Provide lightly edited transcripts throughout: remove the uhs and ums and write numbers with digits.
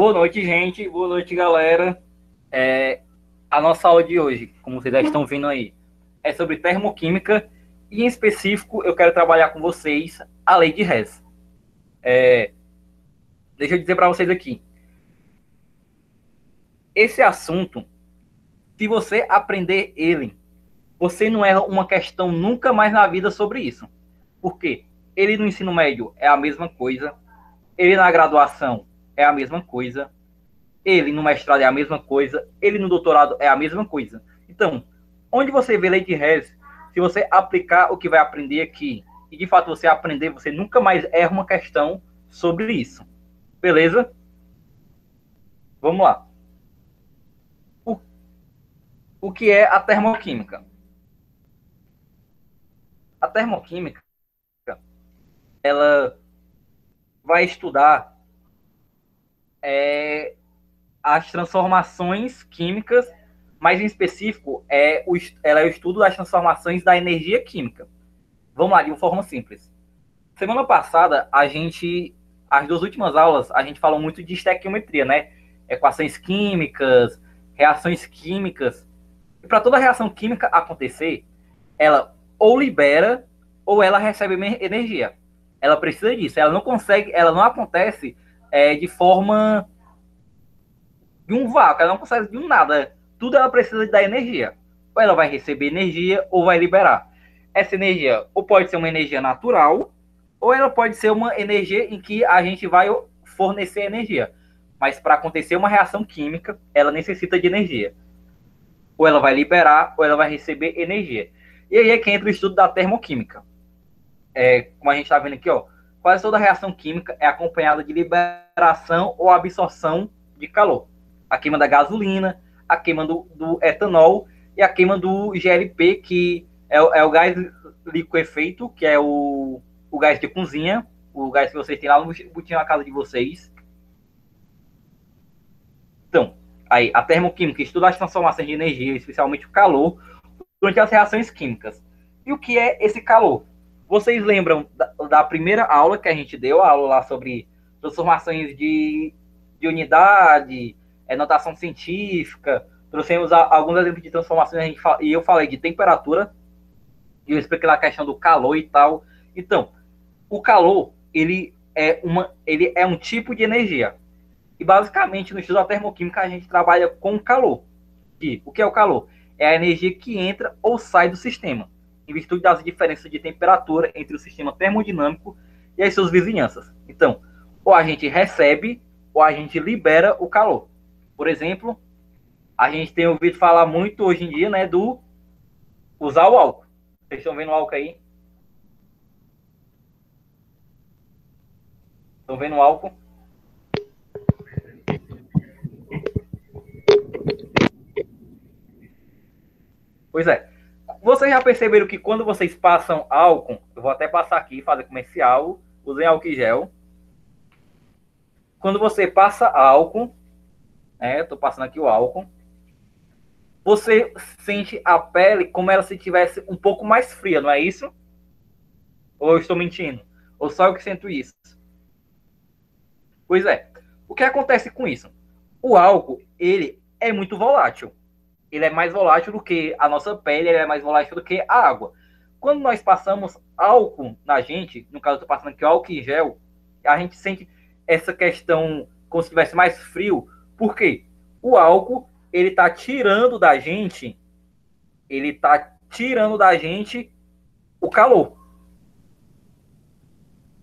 Boa noite, gente. Boa noite, galera. A nossa aula de hoje, como vocês já estão vendo aí, é sobre termoquímica e, em específico, eu quero trabalhar com vocês a lei de Hess. Deixa eu dizer para vocês aqui. Esse assunto, se você aprender ele, você não erra uma questão nunca mais na vida sobre isso. Por quê? Ele no ensino médio é a mesma coisa, ele na graduação é a mesma coisa, ele no mestrado é a mesma coisa, ele no doutorado é a mesma coisa. Então, onde você vê lei de Hess, se você aplicar o que vai aprender aqui, e de fato você aprender, você nunca mais erra uma questão sobre isso. Beleza? Vamos lá. O, o que é a termoquímica? A termoquímica, ela vai estudar as transformações químicas, mais em específico, ela é o estudo das transformações da energia química. Vamos lá, de uma forma simples. Semana passada, as duas últimas aulas, a gente falou muito de estequiometria, né? Equações químicas, reações químicas. E para toda reação química acontecer, ela ou libera ou ela recebe energia. Ela precisa disso. Ela não consegue, ela não acontece de forma de um vácuo, ela não consegue de um nada. Tudo ela precisa da energia. Ou ela vai receber energia ou vai liberar. Essa energia ou pode ser uma energia natural, ou ela pode ser uma energia em que a gente vai fornecer energia. Mas para acontecer uma reação química, ela necessita de energia. Ou ela vai liberar, ou ela vai receber energia. E aí é que entra o estudo da termoquímica. Como a gente está vendo aqui, ó, quase toda reação química é acompanhada de liberação ou absorção de calor. A queima da gasolina, a queima do etanol e a queima do GLP, que é o gás liquefeito, que é o gás de cozinha, o gás que vocês têm lá no botinho na casa de vocês. Então, aí, a termoquímica estuda as transformações de energia, especialmente o calor, durante as reações químicas. E o que é esse calor? Vocês lembram da primeira aula que a gente deu, a aula lá sobre transformações de unidade, notação científica, trouxemos alguns exemplos de transformações e eu falei de temperatura, e eu expliquei lá a questão do calor e tal. Então, o calor, ele é um tipo de energia. E basicamente, no estudo da termoquímica, a gente trabalha com calor. E o que é o calor? É a energia que entra ou sai do sistema, em virtude das diferenças de temperatura entre o sistema termodinâmico e as suas vizinhanças. Então, ou a gente recebe, ou a gente libera o calor. Por exemplo, a gente tem ouvido falar muito hoje em dia, né, do usar o álcool. Vocês estão vendo o álcool aí? Estão vendo o álcool? Pois é. Vocês já perceberam que quando vocês passam álcool, eu vou até passar aqui, fazer comercial, usem álcool em gel. Quando você passa álcool, estou passando aqui o álcool, você sente a pele como ela se tivesse um pouco mais fria, não é isso? Ou eu estou mentindo? Ou só eu que sinto isso? Pois é. O que acontece com isso? O álcool, ele é muito volátil. Ele é mais volátil do que a nossa pele, ele é mais volátil do que a água. Quando nós passamos álcool na gente, no caso eu estou passando aqui álcool em gel, a gente sente essa questão como se estivesse mais frio. Por quê? O álcool, ele está tirando da gente, o calor.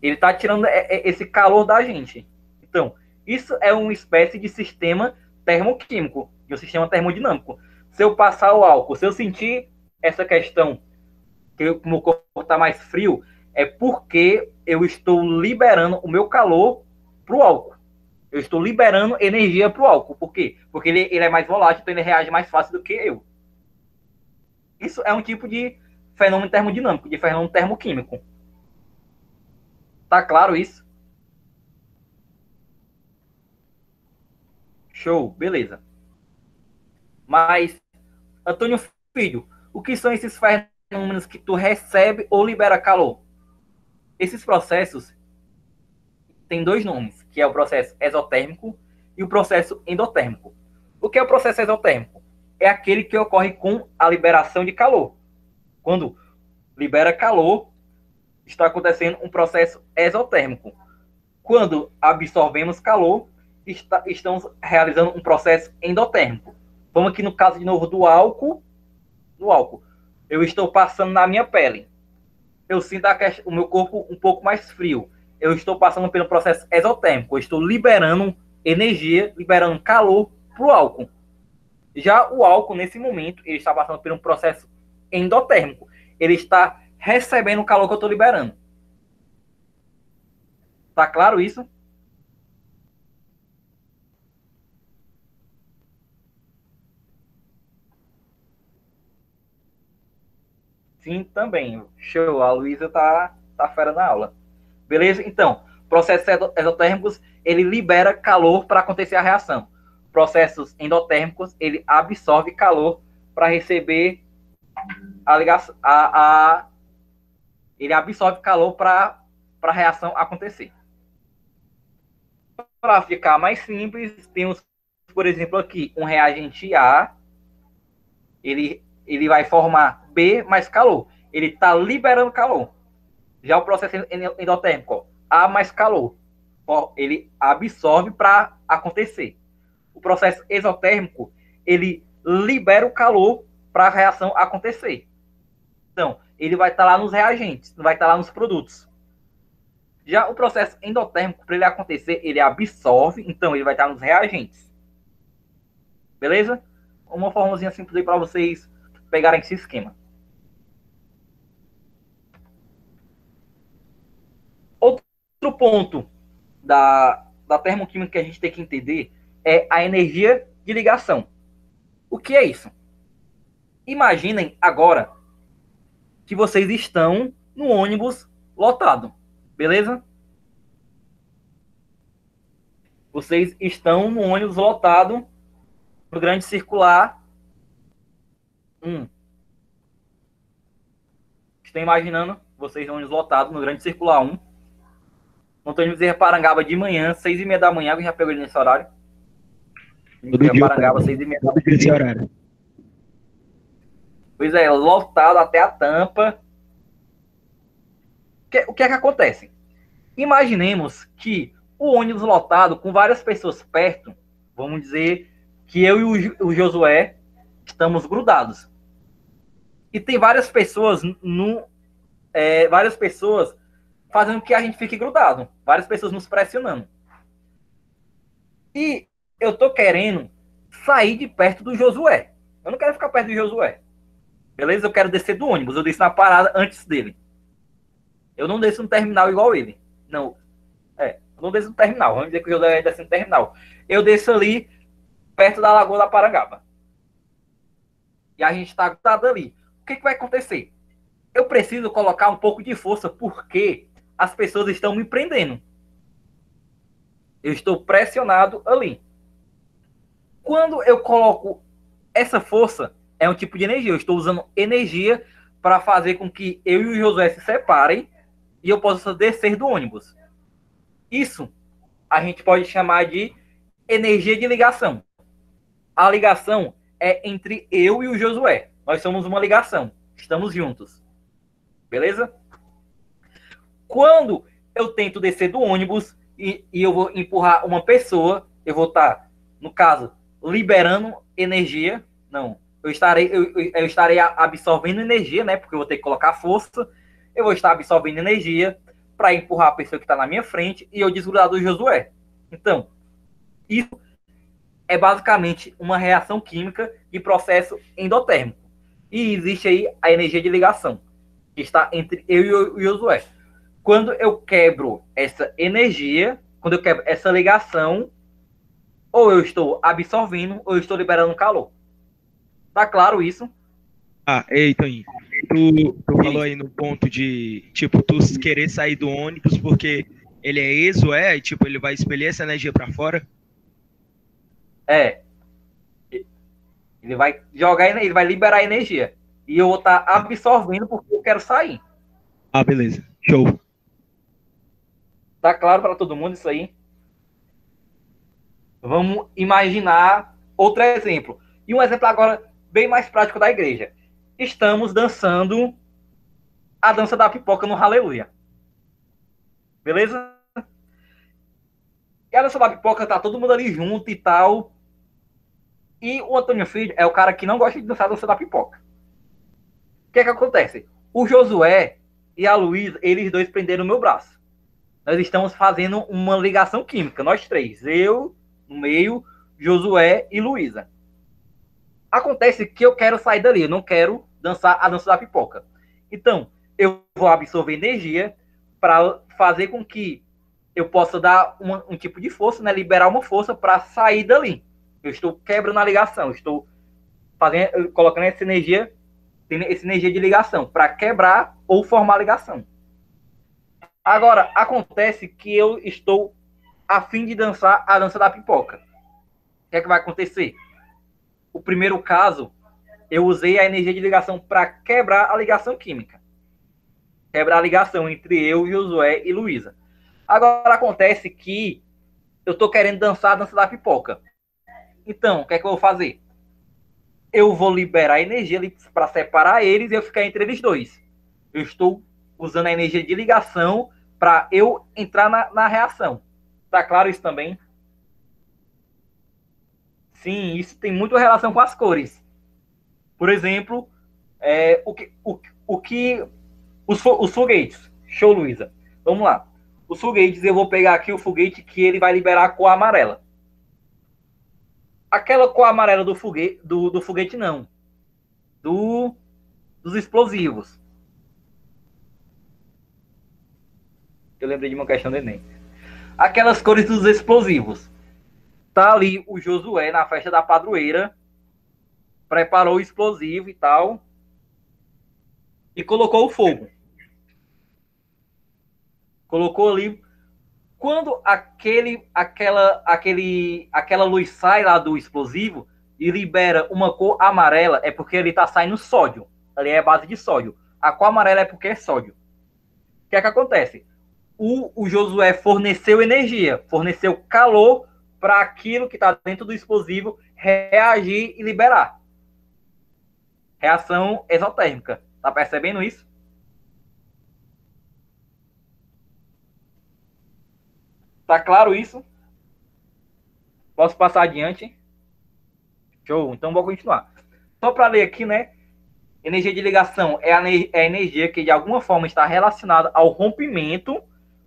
Ele está tirando esse calor da gente. Então, isso é uma espécie de sistema termoquímico, de um sistema termodinâmico. Se eu passar o álcool, se eu sentir essa questão que o meu corpo está mais frio, é porque eu estou liberando o meu calor para o álcool. Eu estou liberando energia para o álcool. Por quê? Porque ele é mais volátil, então ele reage mais fácil do que eu. Isso é um tipo de fenômeno termodinâmico, de fenômeno termoquímico. Tá claro isso? Show, beleza. Mas, Antônio Filho, o que são esses fenômenos que tu recebe ou libera calor? Esses processos têm dois nomes, que é o processo exotérmico e o processo endotérmico. O que é o processo exotérmico? É aquele que ocorre com a liberação de calor. Quando libera calor, está acontecendo um processo exotérmico. Quando absorvemos calor, estamos realizando um processo endotérmico. Vamos aqui no caso de novo do álcool. No álcool, eu estou passando na minha pele. Eu sinto o meu corpo um pouco mais frio. Eu estou passando pelo processo exotérmico. Eu estou liberando energia, liberando calor para o álcool. Já o álcool, nesse momento, ele está passando por um processo endotérmico. Ele está recebendo o calor que eu estou liberando. Tá claro isso? Sim, também. Show. A Luísa tá fera na aula. Beleza? Então, processos exotérmicos, ele libera calor para acontecer a reação. Processos endotérmicos, ele absorve calor para receber a ligação. Ele absorve calor para a reação acontecer. Para ficar mais simples, temos, por exemplo, aqui um reagente A, ele vai formar B mais calor. Ele está liberando calor. Já o processo endotérmico, A mais calor, ele absorve para acontecer. O processo exotérmico, ele libera o calor para a reação acontecer. Então, ele vai estar lá nos reagentes, não vai estar lá nos produtos. Já o processo endotérmico, para ele acontecer, ele absorve, então ele vai estar nos reagentes. Beleza? Uma formazinha simples aí para vocês pegarem esse esquema. Outro ponto da termoquímica que a gente tem que entender é a energia de ligação. O que é isso? Imaginem agora que vocês estão no ônibus lotado, beleza? Vocês estão no ônibus lotado no grande circular 1. Estão imaginando vocês no ônibus lotado no grande circular 1. Antônio Bezerra Parangaba de manhã, 6h30 da manhã, que já pegou ele nesse horário. Todo dia, Parangaba, 6h30 da manhã. Esse horário. Pois é, lotado até a tampa. O que é que acontece? Imaginemos que o ônibus lotado, com várias pessoas perto, vamos dizer que eu e o Josué estamos grudados. E tem várias pessoas fazendo que a gente fique grudado. Várias pessoas nos pressionando. E eu tô querendo sair de perto do Josué. Eu não quero ficar perto do Josué. Beleza? Eu quero descer do ônibus. Eu desço na parada antes dele. Eu não desço no terminal igual ele. Não. Eu não desço no terminal. Vamos dizer que o Josué desce no terminal. Eu desço ali perto da Lagoa da Parangaba. E a gente tá grudado ali. O que vai acontecer? Eu preciso colocar um pouco de força porque as pessoas estão me prendendo. Eu estou pressionado ali. Quando eu coloco essa força, é um tipo de energia. Eu estou usando energia para fazer com que eu e o Josué se separem e eu possa descer do ônibus. Isso a gente pode chamar de energia de ligação. A ligação é entre eu e o Josué. Nós somos uma ligação. Estamos juntos. Beleza? Quando eu tento descer do ônibus e eu vou empurrar uma pessoa, eu vou estar, no caso, liberando energia. Não, eu estarei absorvendo energia, né? Porque eu vou ter que colocar força. Eu vou estar absorvendo energia para empurrar a pessoa que está na minha frente e eu desgrudar do Josué. Então, isso é basicamente uma reação química de processo endotérmico. E existe aí a energia de ligação, que está entre eu e o Josué. Quando eu quebro essa energia, quando eu quebro essa ligação, ou eu estou absorvendo, ou eu estou liberando calor. Tá claro isso? Eita, tu falou aí no ponto de, tipo, tu querer sair do ônibus porque ele é e tipo, ele vai expelir essa energia pra fora? Ele vai jogar, ele vai liberar energia. E eu vou estar absorvendo porque eu quero sair. Beleza. Show. Tá claro para todo mundo isso aí? Vamos imaginar outro exemplo. E um exemplo agora bem mais prático da igreja. Estamos dançando a dança da pipoca no Aleluia. Beleza? E a dança da pipoca tá todo mundo ali junto e tal. E o Antônio Filho é o cara que não gosta de dançar a dança da pipoca. O que é que acontece? O Josué e a Luísa, eles dois prenderam o meu braço. Nós estamos fazendo uma ligação química, nós três. Eu, no meio, Josué e Luísa. Acontece que eu quero sair dali, eu não quero dançar a dança da pipoca. Então, eu vou absorver energia para fazer com que eu possa dar um tipo de força, né, liberar uma força para sair dali. Eu estou quebrando a ligação, estou fazendo, colocando essa energia de ligação para quebrar ou formar ligação. Agora, acontece que eu estou a fim de dançar a dança da pipoca. O que é que vai acontecer? O primeiro caso, eu usei a energia de ligação para quebrar a ligação química. Quebrar a ligação entre eu, Josué e Luísa. Agora acontece que eu estou querendo dançar a dança da pipoca. Então, o que é que eu vou fazer? Eu vou liberar energia para separar eles e eu ficar entre eles dois. Eu estou usando a energia de ligação para eu entrar na reação. Tá claro isso também? Sim, isso tem muita relação com as cores. Por exemplo, os foguetes. Show, Luísa. Vamos lá. Os foguetes, eu vou pegar aqui o foguete que ele vai liberar a cor amarela. Aquela cor amarela do foguete não. Dos explosivos. Eu lembrei de uma questão do Enem. Aquelas cores dos explosivos. Tá ali o Josué na festa da padroeira. Preparou o explosivo e tal. E colocou o fogo. Colocou ali. Quando aquela luz sai lá do explosivo e libera uma cor amarela, é porque ele está saindo sódio. Ali é a base de sódio. A cor amarela é porque é sódio. O que é que acontece? O Josué forneceu energia, forneceu calor para aquilo que está dentro do explosivo reagir e liberar. Reação exotérmica. Tá percebendo isso? Tá claro isso? Posso passar adiante? Show, então vou continuar. Só para ler aqui, né? Energia de ligação é a energia que de alguma forma está relacionada ao rompimento.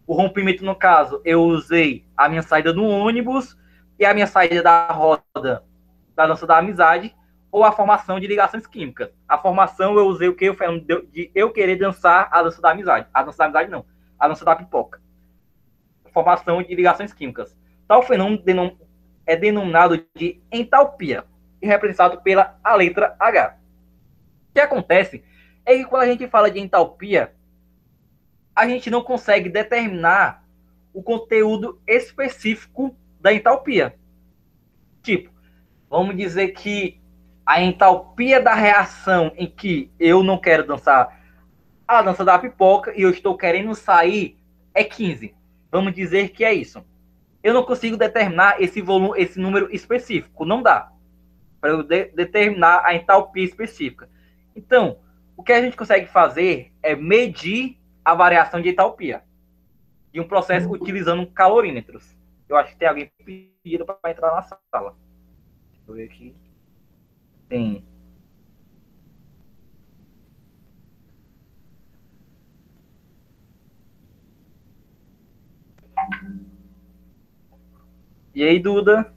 O rompimento, no caso, eu usei a minha saída do ônibus e a minha saída da roda da dança da amizade, ou a formação de ligações químicas. A formação eu usei o que? O fenômeno de eu querer dançar a dança da amizade. A dança da amizade não, a dança da pipoca. Formação de ligações químicas. Tal fenômeno é denominado de entalpia e representado pela a letra H. O que acontece é que quando a gente fala de entalpia, a gente não consegue determinar o conteúdo específico da entalpia. Tipo, vamos dizer que a entalpia da reação em que eu não quero dançar a dança da pipoca e eu estou querendo sair é 15. Vamos dizer que é isso. Eu não consigo determinar esse volume, esse número específico. Não dá para eu determinar a entalpia específica. Então, o que a gente consegue fazer é medir a variação de entalpia de um processo utilizando calorímetros. Eu acho que tem alguém pedindo para entrar na sala. Deixa eu ver aqui. Tem. E aí, Duda?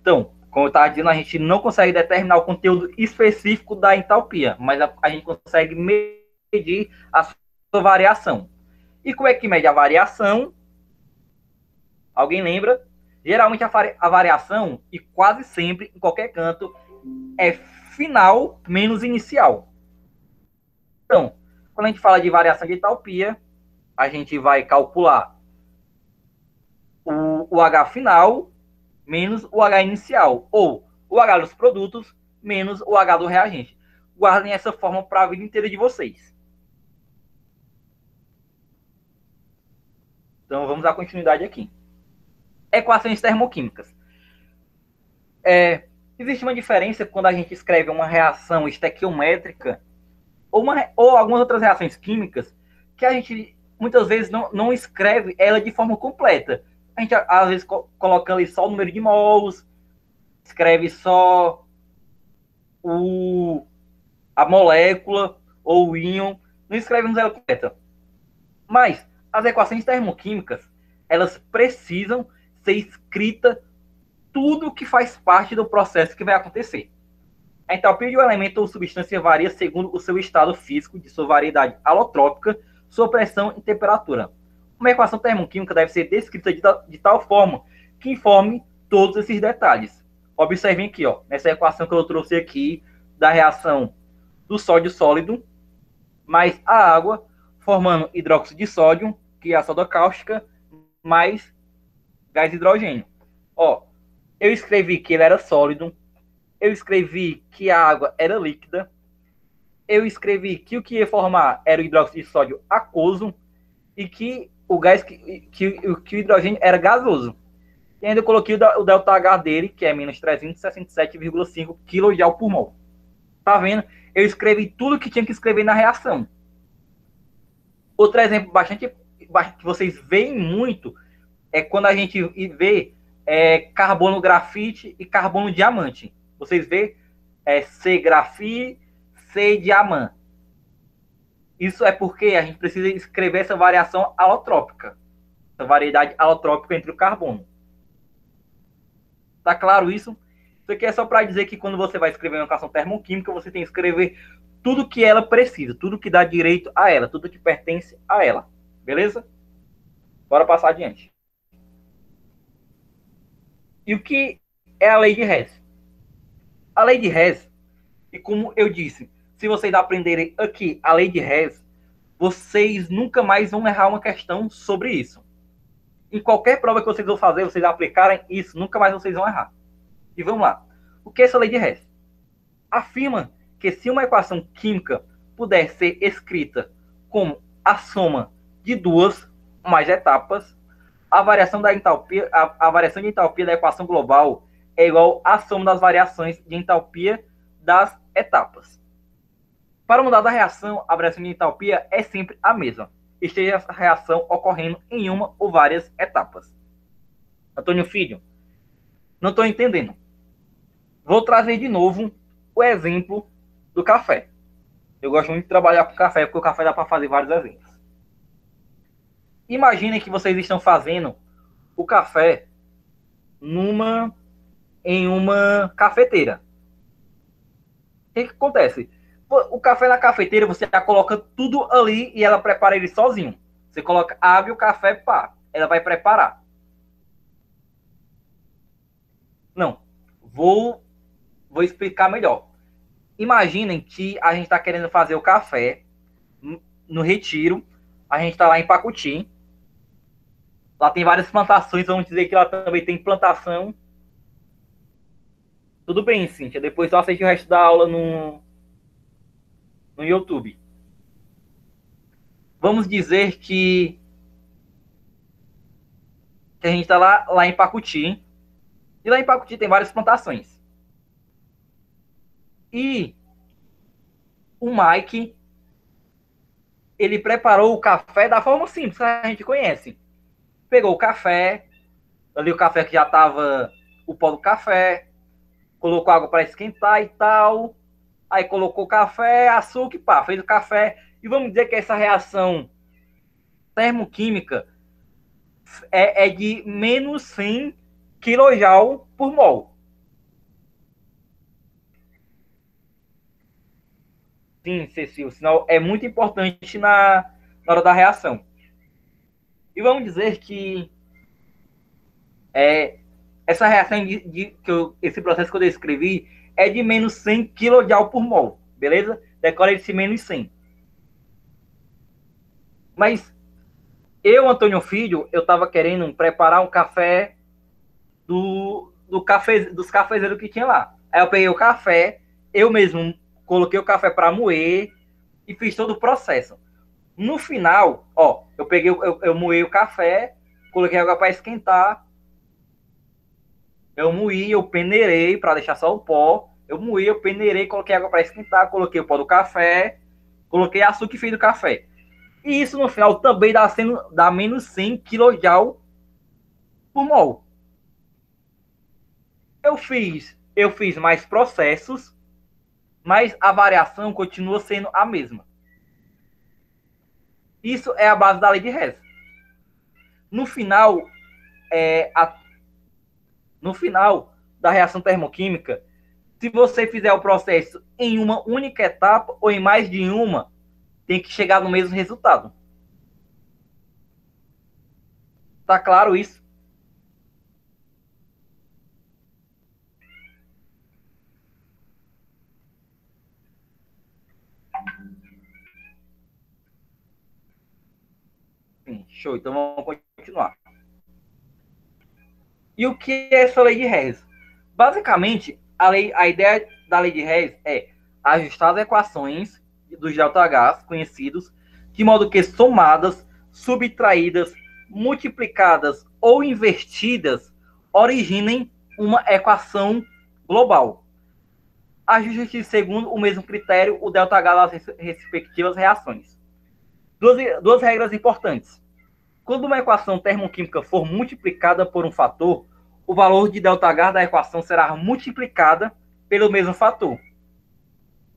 Então, como eu estava dizendo, a gente não consegue determinar o conteúdo específico da entalpia, mas a gente consegue medir a sua variação. E como é que mede a variação? Alguém lembra? Geralmente a variação, e quase sempre, em qualquer canto, é final menos inicial. Então, quando a gente fala de variação de entalpia, a gente vai calcular o H final menos o H inicial, ou o H dos produtos menos o H do reagente. Guardem essa forma para a vida inteira de vocês. Então, vamos dar continuidade aqui. Equações termoquímicas. Existe uma diferença quando a gente escreve uma reação estequiométrica ou algumas outras reações químicas que a gente muitas vezes não escreve ela de forma completa. A gente, às vezes, coloca ali só o número de mols, escreve só a molécula ou o íon, não escrevemos ela completa. Mas as equações termoquímicas, elas precisam ser escritas tudo que faz parte do processo que vai acontecer. A entalpia de um elemento ou substância varia segundo o seu estado físico, de sua variedade alotrópica, sua pressão e temperatura. Uma equação termoquímica deve ser descrita de tal forma que informe todos esses detalhes. Observem aqui, nessa equação que eu trouxe aqui, da reação do sódio sólido mais a água, formando hidróxido de sódio, que é a soda cáustica, mais gás hidrogênio. Eu escrevi que ele era sólido, eu escrevi que a água era líquida, eu escrevi que o que ia formar era o hidróxido de sódio aquoso e que o o hidrogênio era gasoso. E ainda eu coloquei o ΔH dele, que é menos 367,5 kJ por mol. Tá vendo? Eu escrevi tudo que tinha que escrever na reação. Outro exemplo bastante que vocês veem muito é quando a gente vê carbono grafite e carbono diamante. Vocês vê C grafite, C diamante. Isso é porque a gente precisa escrever essa variação alotrópica, essa variedade alotrópica entre o carbono. Tá claro isso? Isso aqui é só para dizer que quando você vai escrever uma equação termoquímica, você tem que escrever tudo que ela precisa, tudo que dá direito a ela, tudo que pertence a ela. Beleza? Bora passar adiante. E o que é a lei de Hess? A lei de Hess, e como eu disse, se vocês aprenderem aqui a lei de Hess, vocês nunca mais vão errar uma questão sobre isso. Em qualquer prova que vocês vão fazer, vocês aplicarem isso, nunca mais vocês vão errar. E vamos lá. O que é essa lei de Hess? Afirma que se uma equação química puder ser escrita como a soma de duas ou mais etapas, a variação da entalpia, a variação de entalpia da equação global é igual à soma das variações de entalpia das etapas. Para mudar da reação, a variação de entalpia é sempre a mesma, esteja essa reação ocorrendo em uma ou várias etapas. Antônio Filho, não estou entendendo. Vou trazer de novo o exemplo do café. Eu gosto muito de trabalhar com café, porque o café dá para fazer vários exemplos. Imaginem que vocês estão fazendo o café em uma cafeteira. O que acontece? O café na cafeteira, você já coloca tudo ali e ela prepara ele sozinho. Você coloca água e o café, pá, ela vai preparar. Não, vou explicar melhor. Imaginem que a gente está querendo fazer o café no Retiro, a gente está lá em Pacuti. Lá tem várias plantações, vamos dizer que lá também tem plantação. Tudo bem, Cíntia, depois eu assisto o resto da aula no YouTube. Vamos dizer que a gente está lá em Pacuti. E lá em Pacuti tem várias plantações. E o Mike, ele preparou o café da forma simples que a gente conhece. Pegou o café, ali o café que já estava o pó do café, colocou água para esquentar e tal, aí colocou café, açúcar e pá, fez o café. E vamos dizer que essa reação termoquímica é de menos 100 kJ por mol. Sim, Cecil, o sinal é muito importante na hora da reação. E vamos dizer que essa reação esse processo que eu descrevi é de menos 100 kJ por mol, beleza? Decora esse menos 100. Mas eu, Antônio Filho, eu estava querendo preparar um café dos cafezeiros que tinha lá. Aí eu peguei o café, eu mesmo coloquei o café para moer e fiz todo o processo. No final, ó, eu moei o café, coloquei água para esquentar, eu moí, eu peneirei para deixar só o pó, eu moí, eu peneirei, coloquei água para esquentar, coloquei o pó do café, coloquei açúcar e fiz do café. E isso no final também dá menos 100 kJ por mol. Eu fiz mais processos, mas a variação continua sendo a mesma. Isso é a base da lei de Hess. No final, no final da reação termoquímica, se você fizer o processo em uma única etapa ou em mais de uma, tem que chegar no mesmo resultado. Tá claro isso? Sim, show. Então vamos continuar. E o que é essa lei de Hess? Basicamente, a ideia da lei de Hess é ajustar as equações dos ΔH conhecidos, de modo que somadas, subtraídas, multiplicadas ou invertidas originem uma equação global. Ajuste segundo o mesmo critério o ΔH das respectivas reações. Duas regras importantes. Quando uma equação termoquímica for multiplicada por um fator, o valor de ΔH da equação será multiplicada pelo mesmo fator.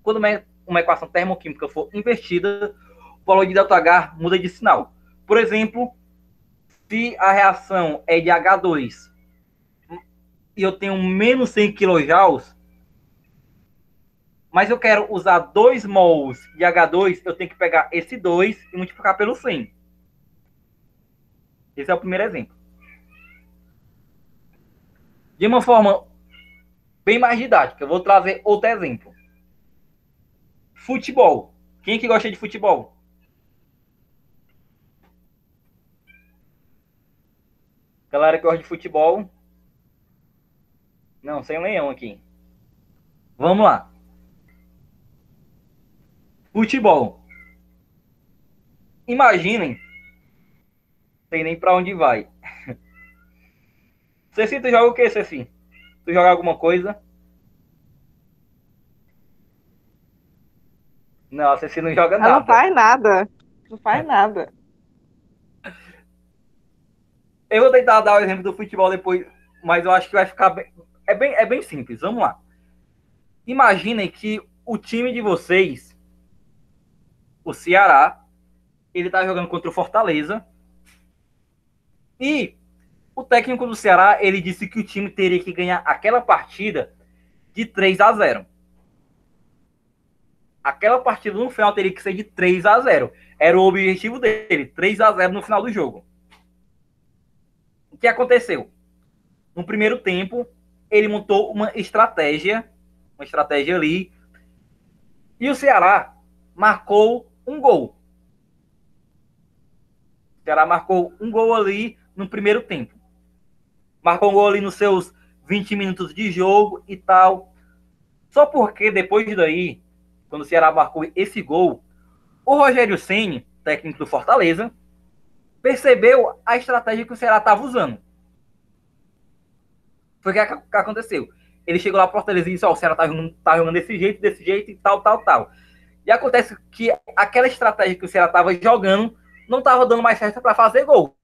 Quando uma equação termoquímica for invertida, o valor de ΔH muda de sinal. Por exemplo, se a reação é de H2 e eu tenho menos 100 kJ, mas eu quero usar 2 mols de H2, eu tenho que pegar esse 2 e multiplicar pelo 100. Esse é o primeiro exemplo. De uma forma bem mais didática, eu vou trazer outro exemplo. Futebol. Quem que gosta de futebol? Galera que gosta de futebol. Não, sem leão aqui. Vamos lá. Futebol. Imaginem. Não sei nem pra onde vai. Ceci, tu joga o que, Ceci? Tu joga alguma coisa? Não, a Ceci não joga Ela não nada. faz nada. Não faz nada. Eu vou tentar dar o exemplo do futebol depois, mas eu acho que vai ficar bem. É bem simples. Vamos lá. Imaginem que o time de vocês, o Ceará, ele tá jogando contra o Fortaleza. E o técnico do Ceará, ele disse que o time teria que ganhar aquela partida de 3-0. Aquela partida no final teria que ser de 3-0. Era o objetivo dele, 3-0 no final do jogo. O que aconteceu? No primeiro tempo, ele montou uma estratégia ali, e o Ceará marcou um gol. O Ceará marcou um gol ali no primeiro tempo. Marcou um gol ali nos seus 20 minutos de jogo e tal. Só porque depois daí, quando o Ceará marcou esse gol, o Rogério Ceni, técnico do Fortaleza, percebeu a estratégia que o Ceará estava usando. Foi o que aconteceu. Ele chegou lá para o Fortaleza e disse, o Ceará tá jogando desse jeito e tal. E acontece que aquela estratégia que o Ceará estava jogando não estava dando mais certo para fazer gol.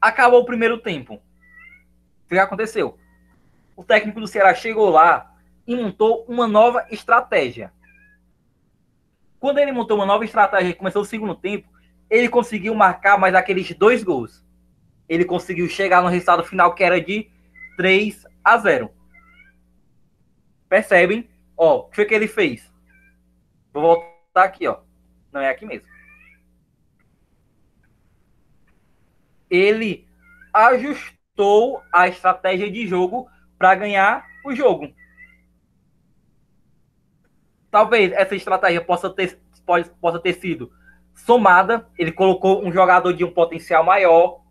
Acabou o primeiro tempo. O que aconteceu? O técnico do Ceará chegou lá e montou uma nova estratégia. Quando ele montou uma nova estratégia e começou o segundo tempo, ele conseguiu marcar mais aqueles 2 gols. Ele conseguiu chegar no resultado final, que era de 3-0. Percebem? Ó, o que foi que ele fez? Vou voltar aqui, ó. Não é aqui mesmo. Ele ajustou a estratégia de jogo para ganhar o jogo. Talvez essa estratégia possa ter sido somada. Ele colocou um jogador de um potencial maior.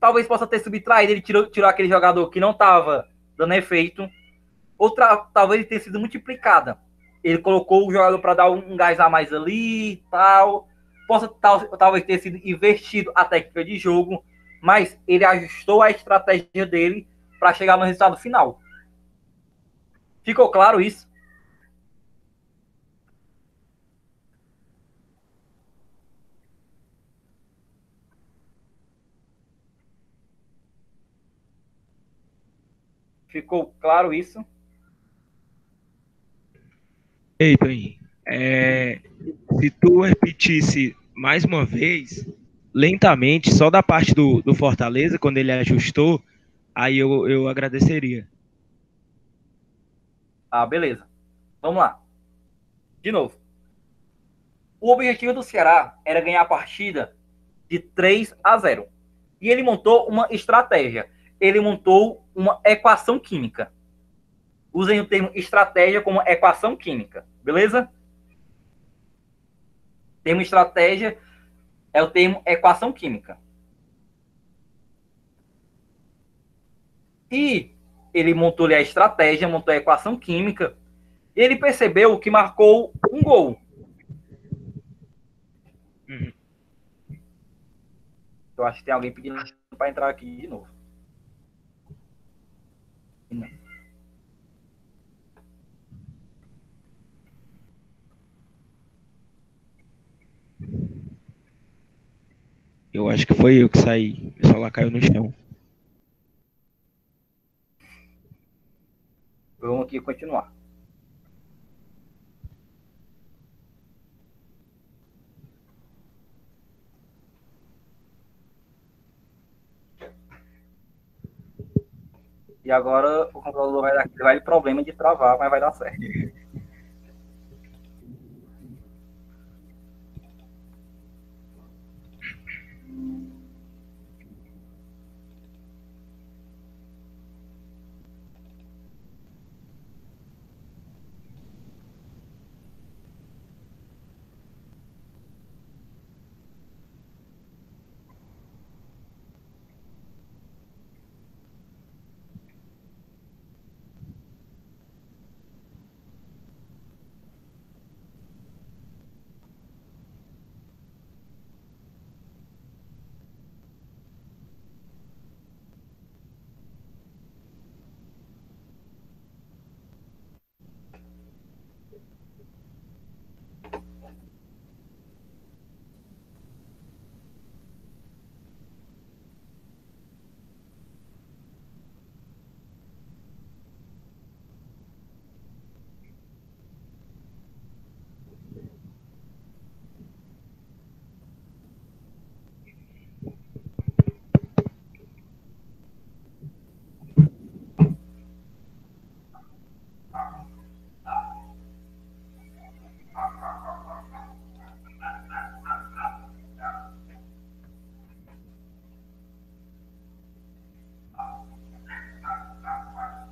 talvez possa ter subtraído, ele tirou aquele jogador que não estava dando efeito. Outra, talvez ele tenha sido multiplicada. Ele colocou o jogador para dar um gás a mais ali e tal. Possa talvez ter sido invertido a técnica de jogo, mas ele ajustou a estratégia dele para chegar no resultado final. Ficou claro isso? Ficou claro isso? Ei, Toninho, se tu repetisse mais uma vez, lentamente, só da parte do Fortaleza, quando ele ajustou, aí eu agradeceria. Ah, beleza. Vamos lá. De novo. O objetivo do Ceará era ganhar a partida de 3-0. E ele montou uma estratégia. Ele montou uma equação química. Usem o termo estratégia como equação química. Beleza? O termo estratégia é o termo equação química. E ele montou a estratégia, montou a equação química. E ele percebeu que marcou um gol. Eu acho que tem alguém pedindo para entrar aqui de novo. Não. Eu acho que foi eu que saí. Meu celular caiu no chão. Vamos aqui continuar. E agora o computador vai dar problema de travar, mas vai dar certo.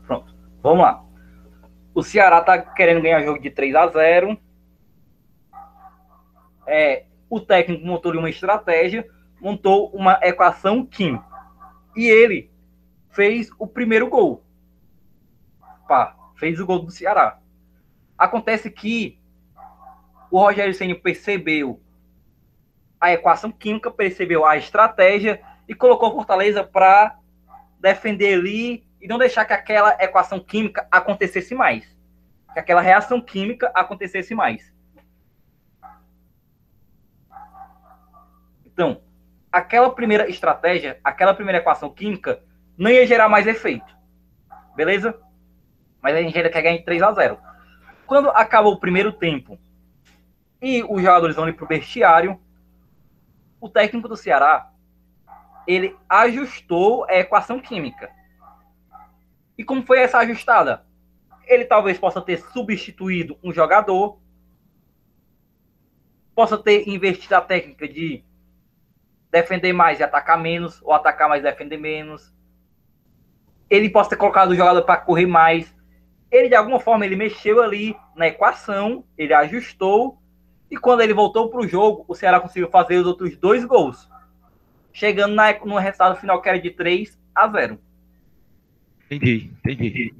Pronto, vamos lá. O Ceará está querendo ganhar jogo de 3-0. O técnico montou uma estratégia, montou uma equação química. E ele fez o primeiro gol. Fez o gol do Ceará. Acontece que o Rogério Ceni percebeu a equação química, percebeu a estratégia e colocou o Fortaleza para defender ali e não deixar que aquela equação química acontecesse mais. Que aquela reação química acontecesse mais. Então, aquela primeira estratégia, aquela primeira equação química não ia gerar mais efeito. Beleza? Mas a gente ainda quer ganhar em 3-0. Quando acabou o primeiro tempo e os jogadores vão ali para o vestiário, o técnico do Ceará, ele ajustou a equação química. E como foi essa ajustada? Ele talvez possa ter substituído um jogador, possa ter investido a técnica de defender mais e atacar menos, ou atacar mais e defender menos. Ele possa ter colocado o jogador para correr mais. Ele, de alguma forma, ele mexeu ali na equação, ele ajustou, e quando ele voltou para o jogo, o Ceará conseguiu fazer os outros 2 gols. chegando no resultado final que era de 3-0. Entendi.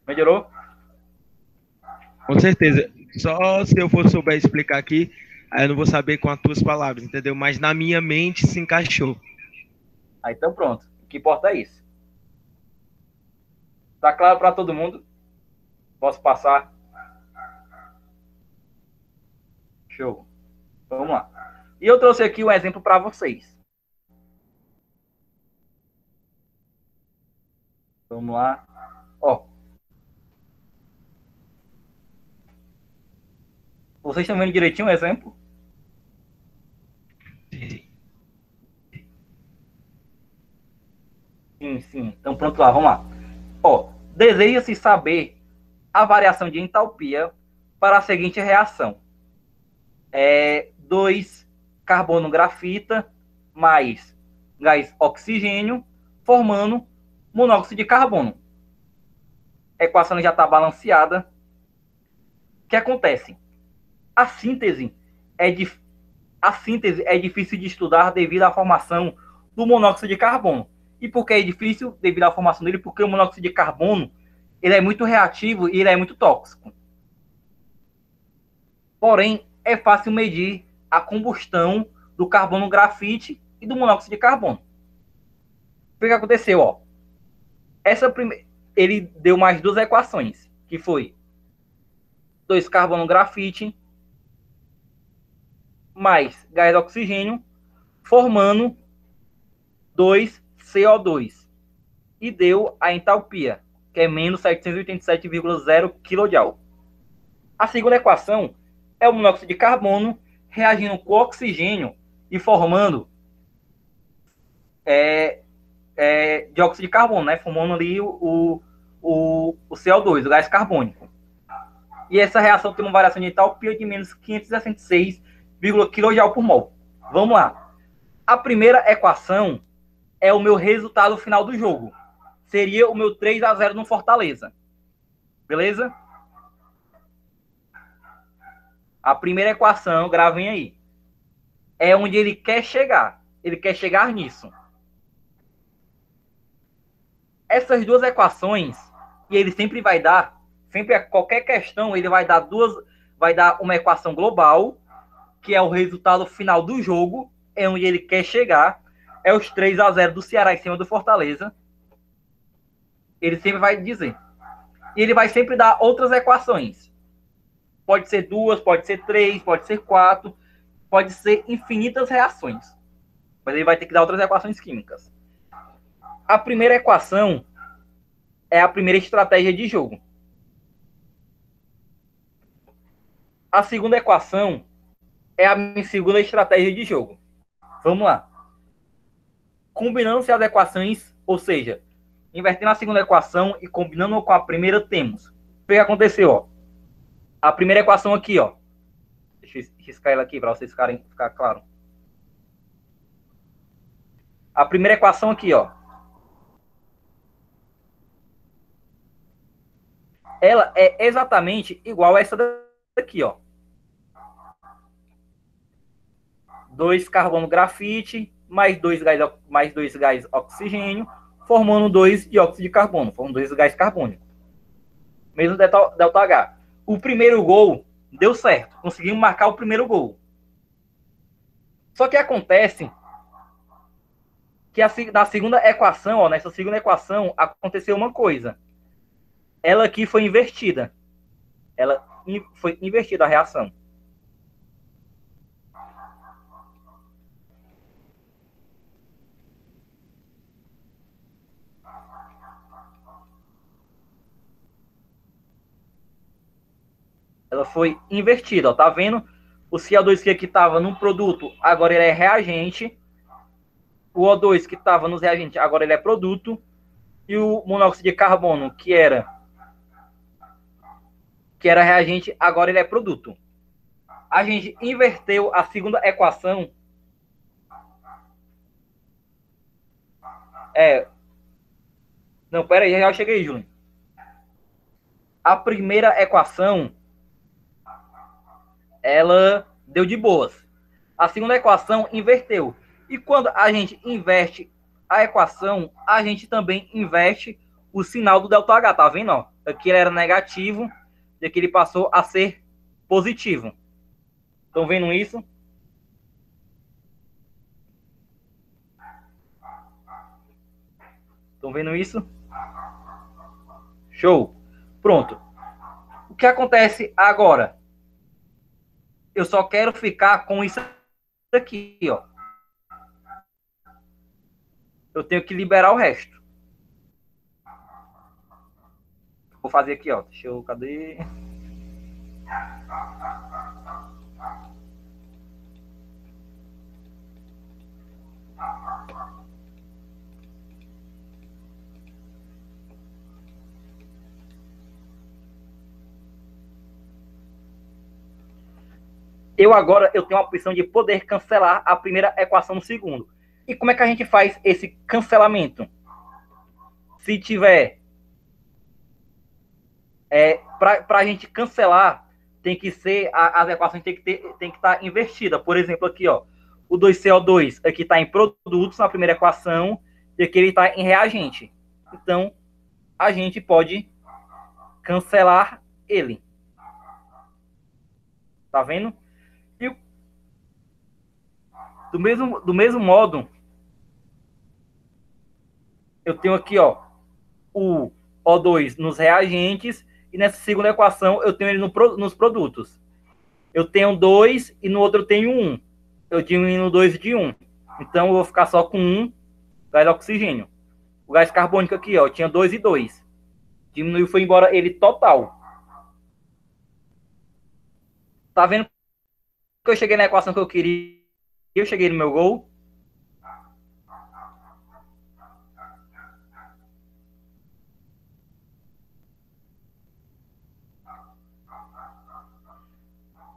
Melhorou? Com certeza. Só se eu for souber explicar aqui, aí eu não vou saber com as tuas palavras, entendeu? Mas na minha mente se encaixou. Aí então pronto. O que importa é isso. Tá claro para todo mundo? Posso passar? Show. Vamos lá. E eu trouxe aqui um exemplo para vocês. Vamos lá. Ó. Vocês estão vendo direitinho o exemplo? Sim. Então pronto lá, vamos lá. Ó, deseja-se saber a variação de entalpia para a seguinte reação. 2 carbono grafita mais gás oxigênio formando monóxido de carbono. A equação já está balanceada. O que acontece? A síntese é difícil de estudar devido à formação do monóxido de carbono. E por que é difícil? Devido à formação dele, porque o monóxido de carbono ele é muito reativo e ele é muito tóxico. Porém, é fácil medir a combustão do carbono grafite e do monóxido de carbono. O que aconteceu? Ó? Ele deu mais 2 equações, que foi 2 carbono grafite mais gás oxigênio, formando 2 CO2. E deu a entalpia, que é menos 787,0 kJ. A segunda equação é o monóxido de carbono reagindo com o oxigênio e formando dióxido de carbono, né? Formando ali o CO2, o gás carbônico. E essa reação tem uma variação de entalpia de menos 566 kJ por mol. Vamos lá. A primeira equação é o meu resultado final do jogo. Seria o meu 3-0 no Fortaleza. Beleza? A primeira equação, gravem aí. É onde ele quer chegar. Ele quer chegar nisso. Essas duas equações, e ele sempre vai dar, qualquer questão, ele vai dar uma equação global, que é o resultado final do jogo, é onde ele quer chegar, é os 3-0 do Ceará em cima do Fortaleza. Ele sempre vai dizer. E ele vai sempre dar outras equações. Pode ser 2, pode ser 3, pode ser 4, pode ser infinitas reações. Mas ele vai ter que dar outras equações químicas. A primeira equação é a primeira estratégia de jogo. A segunda equação é a minha segunda estratégia de jogo. Vamos lá. Combinando-se as equações, ou seja, invertendo a segunda equação e combinando com a primeira, temos. O que aconteceu? Ó? A primeira equação aqui, ó. Deixa eu riscar ela aqui para vocês ficar claro. A primeira equação aqui, ó. Ela é exatamente igual a essa daqui, ó. 2 carbono grafite mais 2 gás oxigênio, formando 2 dióxido de carbono, formando 2 gás carbônico. Mesmo delta H. O primeiro gol deu certo. Conseguimos marcar o primeiro gol. Só que acontece que na segunda equação, ó, nessa segunda equação, aconteceu uma coisa. Ela aqui foi invertida. Ela foi invertida a reação. Ela foi invertida, ó, tá vendo? O CO2 que aqui estava no produto, agora ele é reagente. O O2 que estava nos reagentes, agora ele é produto. E o monóxido de carbono, que era reagente, agora ele é produto. A gente inverteu a segunda equação. Não, pera aí, já cheguei, Júlio. A primeira equação, ela deu de boas. A segunda equação inverteu. E quando a gente inverte a equação, a gente também inverte o sinal do ΔH, tá vendo? Ó? Aqui ele era negativo, e aqui ele passou a ser positivo. Estão vendo isso? Estão vendo isso? Show. Pronto. O que acontece agora? Eu só quero ficar com isso aqui, ó. Eu tenho que liberar o resto. Vou fazer aqui, ó. Deixa eu... Cadê? Eu tenho a opção de poder cancelar a primeira equação no segundo. E como é que a gente faz esse cancelamento? Se tiver... para a gente cancelar, tem que ser... As equações tem que estar invertida. Por exemplo, aqui, ó. O 2CO2 aqui está em produtos na primeira equação e aqui ele está em reagente. Então, a gente pode cancelar ele. Tá vendo? E do mesmo modo, eu tenho aqui, ó, o O2 nos reagentes e nessa segunda equação eu tenho ele nos produtos. Eu tenho 2 e no outro eu tenho 1. Eu diminuo 2 de 1. Então eu vou ficar só com 1 gás de oxigênio. O gás carbônico aqui, ó, tinha 2 e 2. Diminuiu, foi embora ele total. Tá vendo que eu cheguei na equação que eu queria? Eu cheguei no meu gol.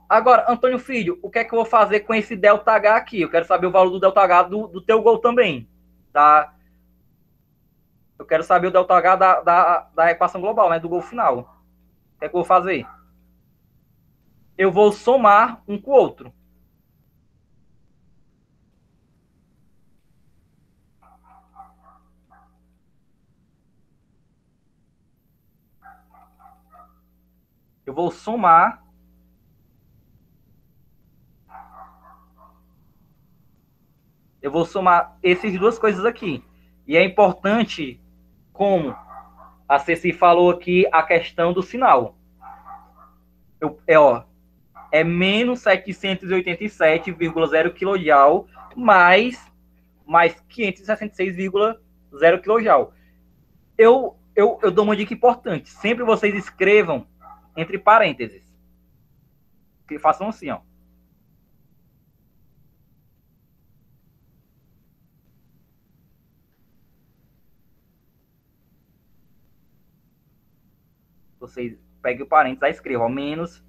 Agora, Antônio Filho, o que é que eu vou fazer com esse ΔH aqui? Eu quero saber o valor do ΔH do teu gol também. Tá? Eu quero saber o ΔH da equação global, né? Do gol final. O que é que eu vou fazer? Eu vou somar um com o outro. Eu vou somar essas duas coisas aqui. E é importante, como a Ceci falou aqui, a questão do sinal. É menos 787,0 kJ mais 566,0 kJ. Eu dou uma dica importante. Sempre vocês escrevam entre parênteses. Que façam assim, ó. Vocês peguem o parênteses, aí escrevam menos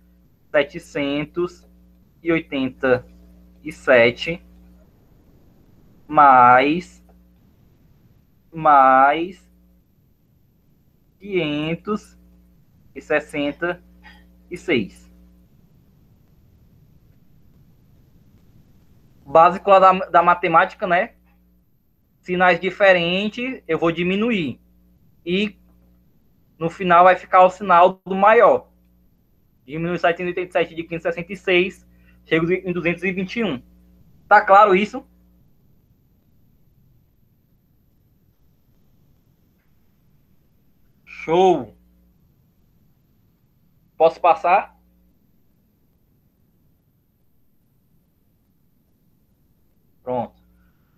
787 mais 566. Básico lá da matemática, né? Sinais diferentes, eu vou diminuir. E no final vai ficar o sinal do maior. Diminui 787 de 566, chego em 221. Tá claro isso? Show! Posso passar? Pronto.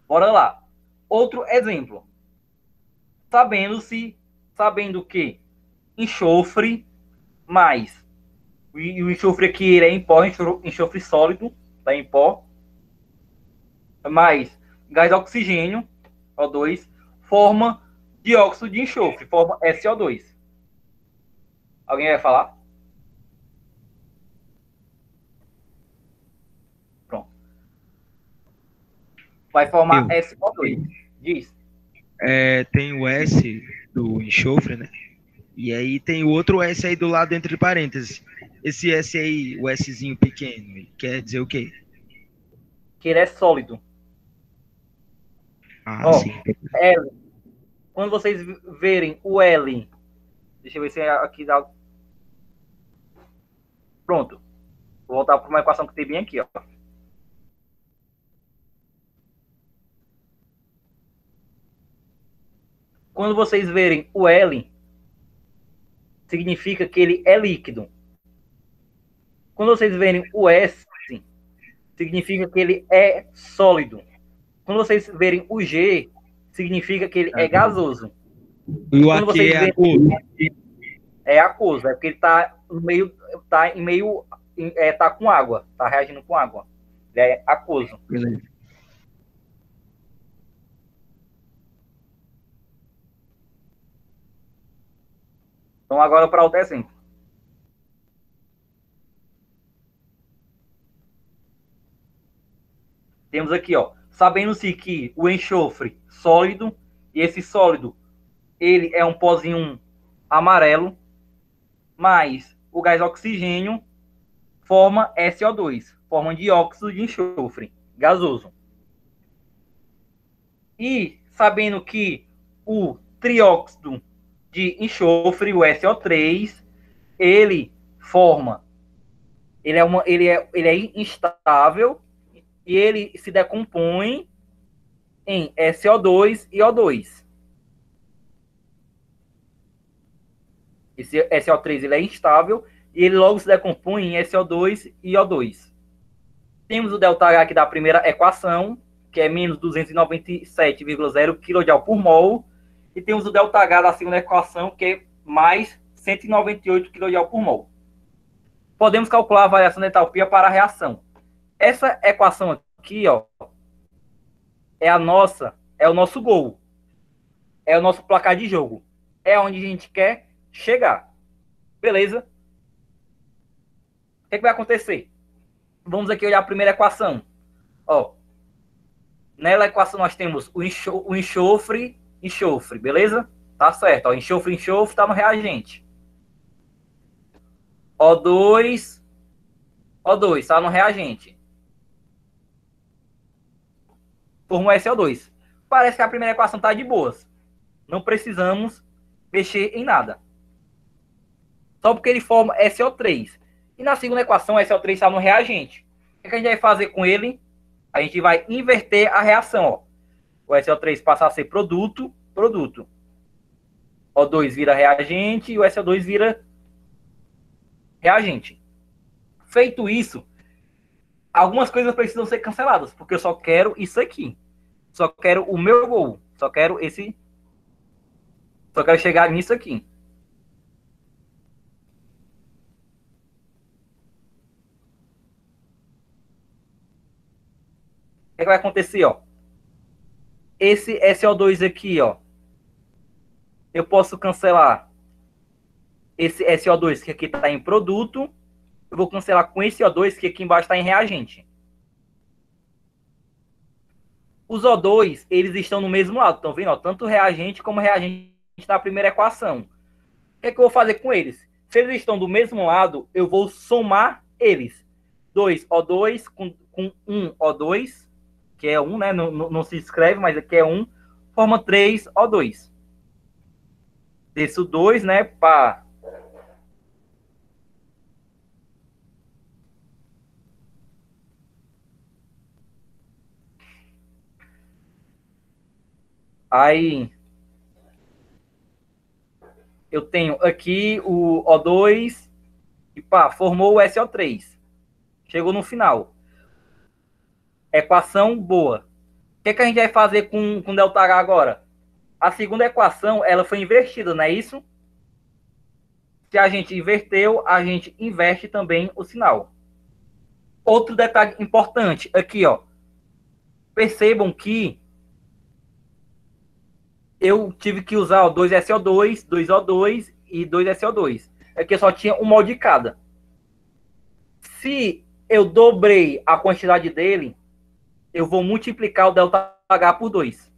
Bora lá. Outro exemplo. Sabendo que enxofre mais. E o enxofre aqui ele é em pó, enxofre sólido, tá em pó. Mais gás de oxigênio, O2, forma dióxido de enxofre, forma SO2. Alguém vai falar? Pronto. Vai formar SO2. Diz. Tem o S do enxofre, né? E aí tem o outro S aí do lado entre parênteses. Esse S aí, o Szinho pequeno, quer dizer o quê? Que ele é sólido. Ah, Ó, sim. L. Quando vocês verem o L, deixa eu ver se é aqui dá. Pronto. Vou voltar para uma equação que tem bem aqui, ó. Quando vocês verem o L, significa que ele é líquido. Quando vocês verem o S, significa que ele é sólido. Quando vocês verem o G, significa que ele é gasoso. E o Quando aqui vocês é verem aquoso. é aquoso, é porque ele está no meio, tá com água, tá reagindo com água. Ele é aquoso. Beleza. Então agora para outro exemplo. Temos aqui, ó, sabendo-se que o enxofre sólido, e esse sólido, ele é um pozinho amarelo, mas o gás oxigênio forma SO2, forma dióxido de enxofre, gasoso. E sabendo que o trióxido de enxofre, o SO3, ele forma, ele é instável e ele se decompõe em SO2 e O2. Esse SO3 ele é instável e ele logo se decompõe em SO2 e O2. Temos o ΔH aqui da primeira equação, que é menos 297,0 kJ por mol, e temos o ΔH da segunda equação, que é mais 198 kJ por mol. Podemos calcular a variação da entalpia para a reação. Essa equação aqui, ó, é o nosso gol. É o nosso placar de jogo. É onde a gente quer chegar. Beleza? O que vai acontecer? Vamos aqui olhar a primeira equação. Ó, nela equação nós temos o enxofre, beleza? Tá certo, ó, enxofre tá no reagente. O2 tá no reagente. Forma um SO2. Parece que a primeira equação tá de boas. Não precisamos mexer em nada. Só porque ele forma SO3. E na segunda equação, SO3 está no reagente. O que a gente vai fazer com ele? A gente vai inverter a reação. Ó. O SO3 passa a ser produto. O2 vira reagente e o SO2 vira reagente. Feito isso, algumas coisas precisam ser canceladas, porque eu só quero isso aqui. Só quero o meu gol. Só quero chegar nisso aqui. O que vai acontecer, ó? Esse SO2 aqui, ó. Eu posso cancelar esse SO2 que aqui está em produto. Eu vou cancelar com esse O2 que aqui embaixo está em reagente. Os O2, eles estão no mesmo lado. Estão vendo? Ó, tanto reagente como reagente na primeira equação. O que é que eu vou fazer com eles? Se eles estão do mesmo lado, eu vou somar eles. 2 O2 com 1 O2, que é 1, né? Não se escreve, mas aqui é 1, forma 3 O2. Desço 2, né? Para aí eu tenho aqui o O2 e pá, formou o SO3. Chegou no final. Equação boa. O que a gente vai fazer com ΔH agora? A segunda equação, ela foi invertida, não é isso? Se a gente inverteu, a gente inverte também o sinal. Outro detalhe importante aqui, ó. Percebam que eu tive que usar ó, 2SO2, 2O2 e 2SO2. Aqui só tinha um mol de cada. Se eu dobrei a quantidade dele, eu vou multiplicar o ΔH por 2.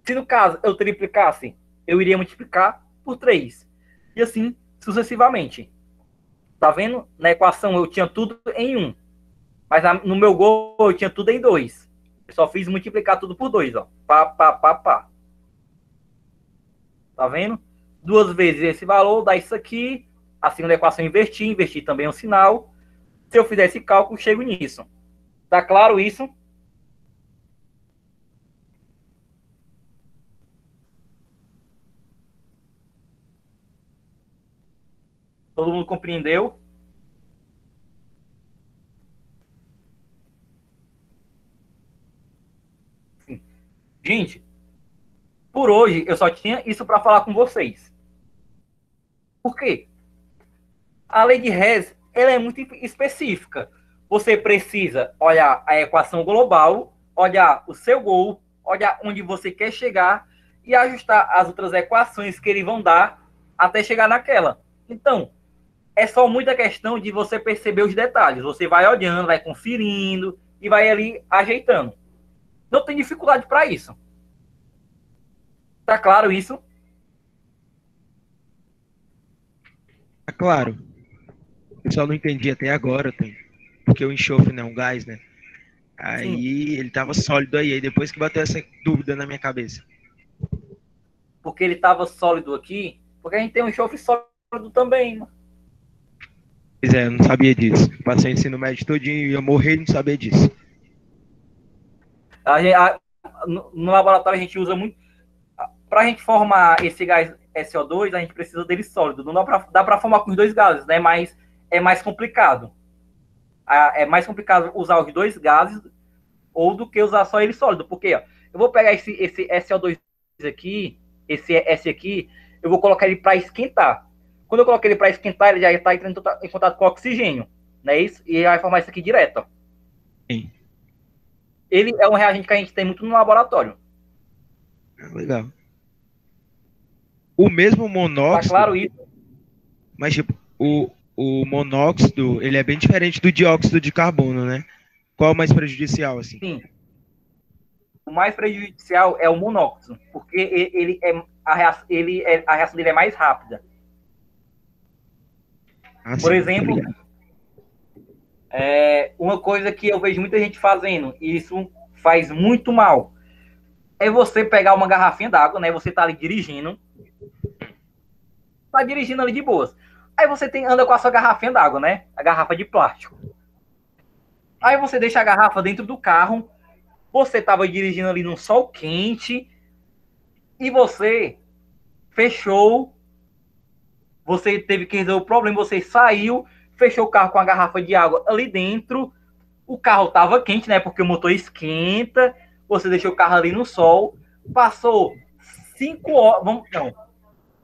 Se no caso eu triplicasse, eu iria multiplicar por 3. E assim sucessivamente. Tá vendo? Na equação eu tinha tudo em 1. Mas no meu gol eu tinha tudo em 2. Eu só fiz multiplicar tudo por 2, ó. Pá, pá, pá, pá. Tá vendo? 2 vezes esse valor dá isso aqui. A segunda equação inverti também um sinal. Se eu fizer esse cálculo, chego nisso. Tá claro isso? Todo mundo compreendeu? Sim. Gente, por hoje eu só tinha isso para falar com vocês. Por quê? A lei de Hess, ela é muito específica. Você precisa olhar a equação global, olhar o seu gol, olhar onde você quer chegar e ajustar as outras equações que eles vão dar até chegar naquela. Então, é só muita questão de você perceber os detalhes. Você vai olhando, vai conferindo e vai ali ajeitando. Não tem dificuldade para isso. Tá claro isso? Tá claro. Eu só não entendi até agora, porque o enxofre não é um gás, né? Aí ele tava sólido aí depois que bateu essa dúvida na minha cabeça. Porque ele estava sólido aqui, porque a gente tem um enxofre sólido também, mano. Pois é, eu não sabia disso. Passei o ensino médio todinho e ia morrer e não sabia disso. No laboratório a gente usa muito. Para a gente formar esse gás SO2, a gente precisa dele sólido. Não dá para formar com os dois gases, né? Mas é mais complicado. É mais complicado usar os dois gases ou do que usar só ele sólido. Porque ó, eu vou pegar esse SO2 aqui, esse S aqui, eu vou colocar ele para esquentar. Quando eu coloco ele para esquentar, ele já está entrando em contato com o oxigênio, não é isso? E vai formar isso aqui direto. Ó. Sim. Ele é um reagente que a gente tem muito no laboratório. Legal. O mesmo monóxido... Tá claro isso? Mas, tipo, o monóxido, ele é bem diferente do dióxido de carbono, né? Qual é o mais prejudicial, assim? Sim. O mais prejudicial é o monóxido, porque a reação dele é mais rápida. Por exemplo, uma coisa que eu vejo muita gente fazendo, e isso faz muito mal, é você pegar uma garrafinha d'água, né? Você tá ali dirigindo, ali de boas. Aí você anda com a sua garrafinha d'água, né? A garrafa de plástico. Aí você deixa a garrafa dentro do carro, você estava dirigindo ali num sol quente, e você fechou, você teve que resolver o problema, você saiu, fechou o carro com a garrafa de água ali dentro, o carro estava quente, né? Porque o motor esquenta, você deixou o carro ali no sol, passou 5 horas,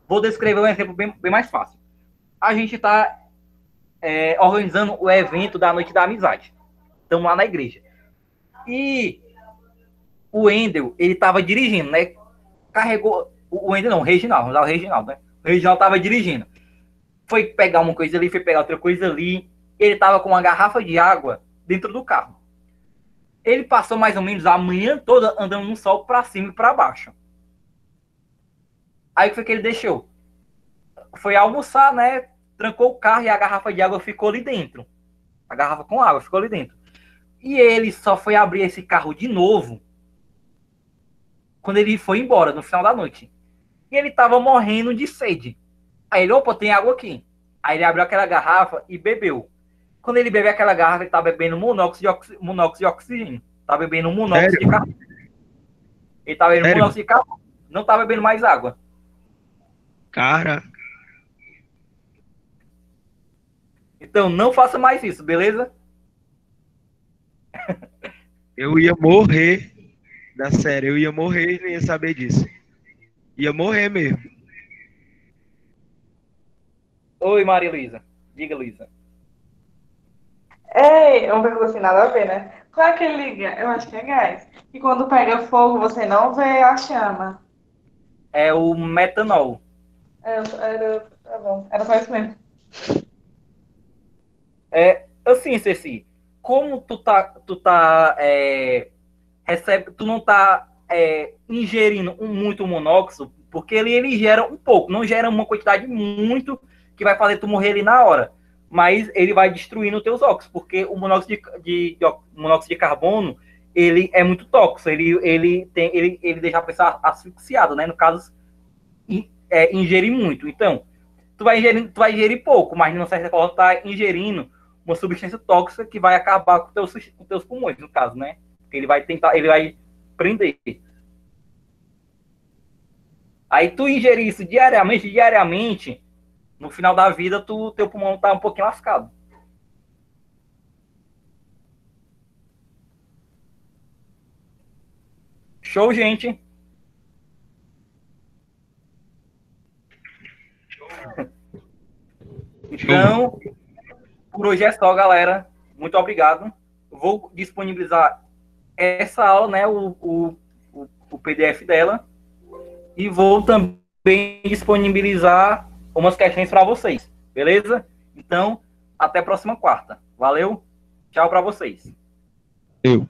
vou descrever um exemplo bem mais fácil. A gente está organizando o evento da Noite da Amizade. Estamos lá na igreja. E o Wendel, ele estava dirigindo, né? Carregou... O Wendel não, o Reginaldo. Vamos dar o Reginaldo, né? O Reginaldo estava dirigindo. Foi pegar uma coisa ali, foi pegar outra coisa ali. Ele estava com uma garrafa de água dentro do carro. Ele passou mais ou menos a manhã toda andando no sol para cima e para baixo. Aí o que foi que ele deixou? Foi almoçar, né? Trancou o carro e a garrafa de água ficou ali dentro. A garrafa com água ficou ali dentro. E ele só foi abrir esse carro de novo quando ele foi embora, no final da noite. E ele tava morrendo de sede. Aí ele, opa, tem água aqui. Aí ele abriu aquela garrafa e bebeu. Quando ele bebeu aquela garrafa, ele tá bebendo monóxido de oxigênio. Tá bebendo monóxido de carbono. Ele tá bebendo monóxido de carbono. Não tá bebendo mais água. Cara... Então não faça mais isso, beleza? Eu ia morrer da série, eu ia morrer e não ia saber disso. Ia morrer mesmo. Oi, Maria Luísa. Diga, Luísa. É uma pergunta assim, nada a ver, né? Qual é aquele gás? Eu acho que é gás. E quando pega fogo, você não vê a chama. É o metanol. Tá bom. Era só isso mesmo. Assim, Ceci, como tu não tá ingerindo muito monóxido, porque ele gera um pouco, não gera uma quantidade muito que vai fazer tu morrer ali na hora, mas ele vai destruindo os teus óxidos, porque o monóxido de carbono, ele é muito tóxico, ele deixa a pessoa asfixiada, né? No caso, ingerir muito. Então, tu vai ingerir pouco, mas não certa forma tá ingerindo uma substância tóxica que vai acabar com teus pulmões, no caso, né? Ele vai prender. Aí tu ingerir isso diariamente, no final da vida, teu pulmão tá um pouquinho lascado. Show, gente. Então, por hoje é só, galera. Muito obrigado. Vou disponibilizar essa aula, né, o PDF dela, e vou também disponibilizar umas questões para vocês, beleza? Então, até a próxima quarta. Valeu, tchau para vocês. Eu.